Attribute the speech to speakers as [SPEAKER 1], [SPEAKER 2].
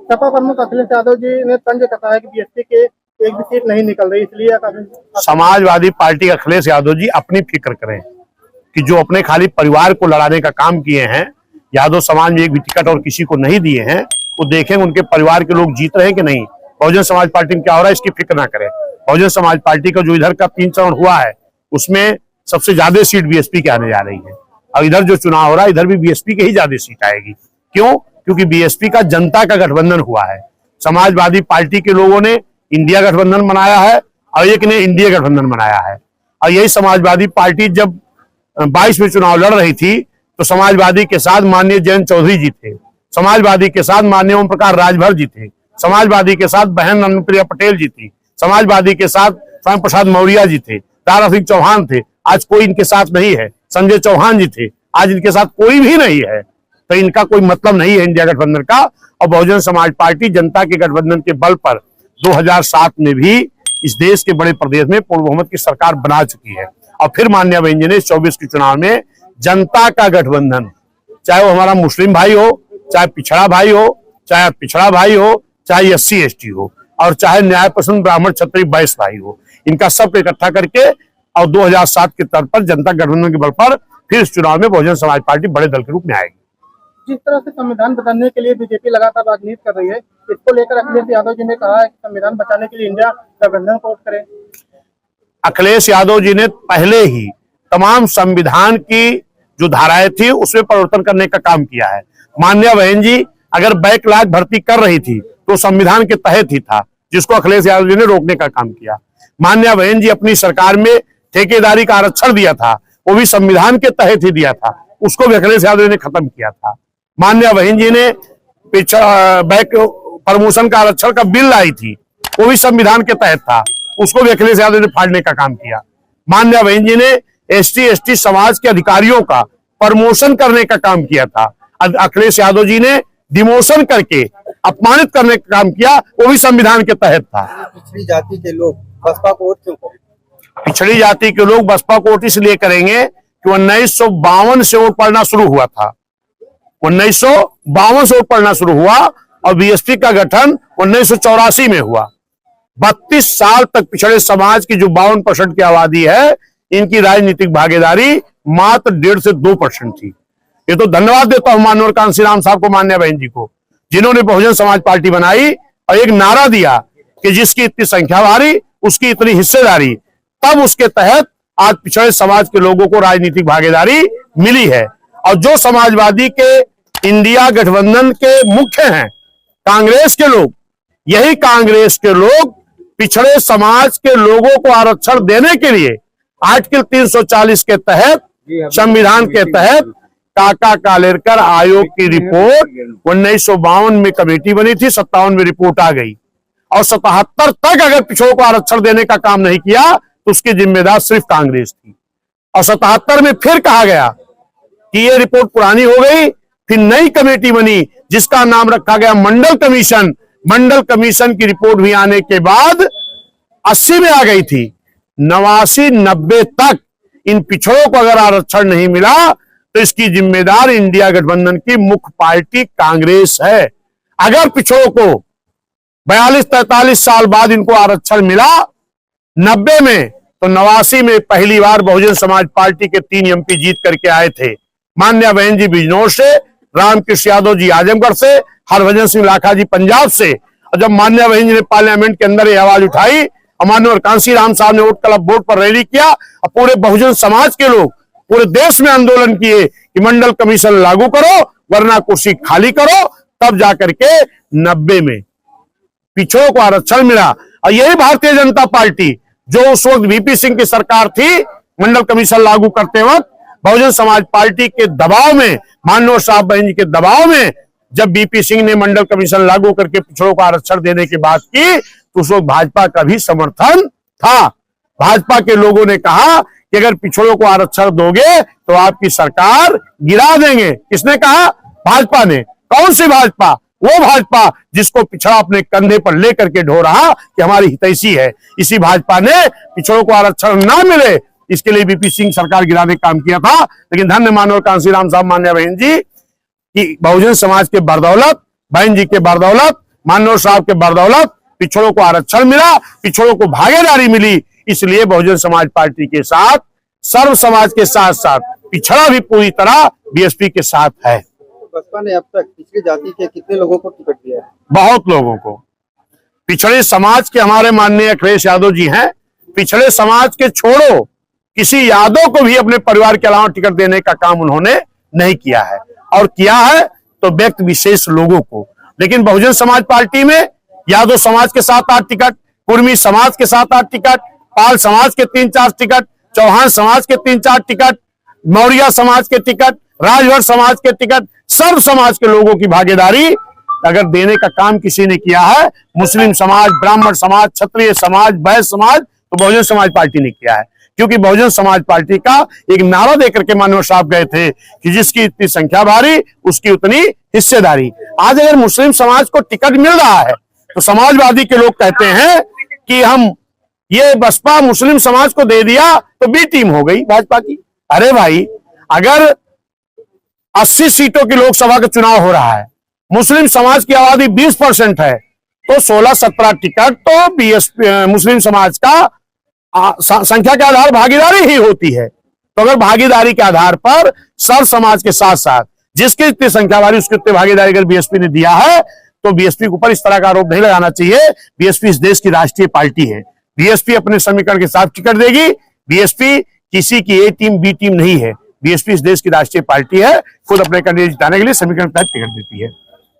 [SPEAKER 1] सपा प्रमुख अखिलेश यादव जी ने तंज कसा है कि बीएसपी के एक भी सीट नहीं निकल रही, इसलिए
[SPEAKER 2] समाजवादी पार्टी अखिलेश यादव जी अपनी फिक्र करें कि जो अपने खाली परिवार को लड़ाने का काम किए हैं, यादव समाज में एक भी टिकट और किसी को नहीं दिए हैं, वो देखें उनके परिवार के लोग जीत रहे हैं कि नहीं। बहुजन समाज पार्टी में क्या हो रहा है इसकी फिक्र ना करें। बहुजन समाज पार्टी का जो इधर का 3 चरण हुआ है उसमें सबसे ज्यादा सीट बीएसपी के आने जा रही है, और इधर जो चुनाव हो रहा है इधर भी बीएसपी के ही ज्यादा सीट आएगी। क्यों? क्योंकि बीएसपी का जनता का गठबंधन हुआ है। समाजवादी पार्टी के लोगों ने इंडिया गठबंधन बनाया है और एक ने इंडिया गठबंधन बनाया है। और यही समाजवादी पार्टी जब 22 में चुनाव लड़ रही थी तो समाजवादी के साथ माननीय जयंत चौधरी जी थे, समाजवादी के साथ माननीय ओम प्रकाश राजभर जी थे, समाजवादी के साथ बहन अनुप्रिया पटेल जी थी, समाजवादी के साथ स्वयं प्रसाद मौर्य जी थे, दारा सिंह चौहान थे, आज कोई इनके साथ नहीं है, संजय चौहान जी थे, आज इनके साथ कोई भी नहीं है। तो इनका कोई मतलब नहीं है इंडिया गठबंधन का। और बहुजन समाज पार्टी जनता के गठबंधन के बल पर 2007 में भी इस देश के बड़े प्रदेश में पूर्ण बहुमत की सरकार बना चुकी है। और फिर माननीय बहन जी ने 24 के चुनाव में जनता का गठबंधन, चाहे वो हमारा मुस्लिम भाई हो, चाहे पिछड़ा भाई हो, चाहे पिछड़ा भाई हो, चाहे SC ST हो, और चाहे न्याय पसंद ब्राह्मण क्षत्रिय वैश्य भाई हो, इनका सब इकट्ठा करके और 2007 के तर्ज पर जनता गठबंधन के बल पर फिर इस चुनाव में बहुजन समाज पार्टी बड़े दल के रूप में आएगी।
[SPEAKER 1] जिस तरह से संविधान बदलने के लिए बीजेपी लगातार राजनीति कर रही है, इसको लेकर अखिलेश यादव जी ने कहा है कि संविधान बचाने के लिए इंडिया गठबंधन को वोट करें।
[SPEAKER 2] अखिलेश यादव जी ने पहले ही तमाम संविधान की जो धाराएं थी उसमें परिवर्तन करने का काम किया है। माननीय बहन जी अगर बैकलॉग भर्ती कर रही थी तो संविधान के तहत ही था, जिसको अखिलेश यादव जी ने रोकने का काम किया। माननीय बहन जी अपनी सरकार में ठेकेदारी का आरक्षण दिया था, वो भी संविधान के तहत ही दिया था, उसको भी अखिलेश यादव जी ने खत्म किया था। माननीय बहन जी ने बैक प्रमोशन का आरक्षण का बिल लाई थी, वो भी संविधान के तहत था, उसको भी अखिलेश यादव ने फाड़ने का काम किया। माननीय बहन जी ने ST ST समाज के अधिकारियों का प्रमोशन करने का काम किया था, अखिलेश यादव जी ने डिमोशन करके अपमानित करने का काम किया, वो भी संविधान के तहत था।
[SPEAKER 1] पिछड़ी जाति के लोग बसपा को वोट क्यों करें?
[SPEAKER 2] पिछड़ी जाति के लोग बसपा को वोट इसलिए करेंगे कि 1952 से वोट पड़ना शुरू हुआ था, 1952 से वोट पड़ना शुरू हुआ और बीएसपी का गठन 1984 में हुआ। 32 साल तक पिछड़े समाज की जो 52% की आबादी है, इनकी राजनीतिक भागीदारी मात्र 1.5 से 2% थी। ये तो धन्यवाद देता हूं माननीय कांशीराम साहब को, मान्य बहन जी को, जिन्होंने बहुजन समाज पार्टी बनाई और एक नारा दिया कि जिसकी इतनी संख्या भारी उसकी इतनी हिस्सेदारी। तब उसके तहत आज पिछड़े समाज के लोगों को राजनीतिक भागीदारी मिली है। और जो समाजवादी के इंडिया गठबंधन के मुख्य हैं कांग्रेस के लोग, यही कांग्रेस के लोग पिछड़े समाज के लोगों को आरक्षण देने के लिए आर्टिकल 340 के तहत, संविधान के तहत काका कालेलकर आयोग की रिपोर्ट 1952 में कमेटी बनी थी, 57 में रिपोर्ट आ गई, और 77 तक अगर पिछड़ों को आरक्षण देने का काम नहीं किया तो उसकी जिम्मेदार सिर्फ कांग्रेस थी। और 77 में फिर कहा गया कि ये रिपोर्ट पुरानी हो गई, फिर नई कमेटी बनी जिसका नाम रखा गया मंडल कमीशन। मंडल कमीशन की रिपोर्ट भी आने के बाद 80 में आ गई थी, 89 90 तक इन पिछड़ों को अगर आरक्षण नहीं मिला तो इसकी जिम्मेदार इंडिया गठबंधन की मुख्य पार्टी कांग्रेस है। अगर पिछड़ों को 42-43 साल बाद इनको आरक्षण मिला 90 में, तो 89 में पहली बार बहुजन समाज पार्टी के 3 MP जीत करके आए थे। मान्या बहन जी बिजनौर से, रामकृष्ण यादव जी आजमगढ़ से, हरभजन सिंह लाखा जी पंजाब से। और जब मान्या बहन जी ने पार्लियामेंट के अंदर ये आवाज उठाई, माननीय कांशीराम साहब ने वोट क्लब बोर्ड पर रैली किया और पूरे बहुजन समाज के लोग पूरे देश में आंदोलन किए कि मंडल कमीशन लागू करो वरना कुर्सी खाली करो। तब जाकर के 90 में पिछड़ों को आरक्षण मिला। और यही भारतीय जनता पार्टी जो उस वक्त VP सिंह की सरकार थी, मंडल कमीशन लागू करते वक्त बहुजन समाज पार्टी के दबाव में, माननीय साहब बहन जी के दबाव में, जब VP सिंह ने मंडल कमीशन लागू करके पिछड़ों को आरक्षण देने की बात की तो उस वक्त भाजपा का भी समर्थन था। भाजपा के लोगों ने कहा कि अगर पिछड़ों को आरक्षण दोगे तो आपकी सरकार गिरा देंगे। किसने कहा? भाजपा ने। कौन सी भाजपा? वो भाजपा जिसको पिछड़ा अपने कंधे पर लेकर के ढो रहा कि हमारी हितैषी है। इसी भाजपा ने पिछड़ों को आरक्षण ना मिले इसके लिए VP सिंह सरकार गिराने का काम किया था। लेकिन धन्य माननीय कांशीराम साहब, मान्य बहन जी की बहुजन समाज के बदौलत, बहन जी के बदौलत मानव साहब के बदौलत पिछड़ों को आरक्षण मिला, पिछड़ों को भागीदारी मिली। इसलिए बहुजन समाज पार्टी के साथ, सर्व समाज के साथ साथ पिछड़ा भी पूरी तरह बीएसपी के साथ है।
[SPEAKER 3] बसपा ने अब तक पिछड़ी जाति के कितने लोगों को टिकट दिया है?
[SPEAKER 2] बहुत लोगों को। पिछड़े समाज के हमारे माननीय अखिलेश यादव जी हैं। पिछड़े समाज के छोड़ो, किसी यादव को भी अपने परिवार के अलावा टिकट देने का काम उन्होंने नहीं किया है, और किया है तो व्यक्ति विशेष लोगों को। लेकिन बहुजन समाज पार्टी में यादव समाज के 7-8 टिकट, कुर्मी समाज के 7-8 टिकट, पाल समाज के 3-4 टिकट, चौहान समाज के 3-4 टिकट, मौर्य समाज के टिकट, राजभर समाज के टिकट, सर्व समाज के लोगों की भागीदारी अगर देने का काम किसी ने किया है, मुस्लिम समाज, ब्राह्मण समाज, क्षत्रिय समाज, वैश्य समाज, तो बहुजन समाज पार्टी ने किया है। क्योंकि बहुजन समाज पार्टी का एक नारा देकर के मानव साहब गए थे कि जिसकी इतनी संख्या भारी उसकी उतनी हिस्सेदारी। आज अगर मुस्लिम समाज को टिकट मिल रहा है तो समाजवादी के लोग कहते हैं कि हम ये बसपा मुस्लिम समाज को दे दिया तो बी टीम हो गई भाजपा की। अरे भाई, अगर 80 सीटों की लोकसभा का चुनाव हो रहा है, मुस्लिम समाज की आबादी 20% है, तो 16-17 टिकट तो बीएसपी मुस्लिम समाज का संख्या के आधार भागीदारी ही होती है। तो अगर भागीदारी के आधार पर सर्व समाज के साथ साथ जिसकी इतनी संख्या वाली उसकी उतनी भागीदारी अगर बीएसपी ने दिया है तो बीएसपी के ऊपर इस तरह का आरोप नहीं लगाना चाहिए। बीएसपी इस देश की राष्ट्रीय पार्टी है। बीएसपी अपने समीकरण के साथ टिकट देगी। बीएसपी किसी की ए टीम बी टीम नहीं है। बीएसपी इस देश की राष्ट्रीय पार्टी है, खुद अपने कैंडिडेट जिताने के लिए समीकरण के तहत टिकट देती है।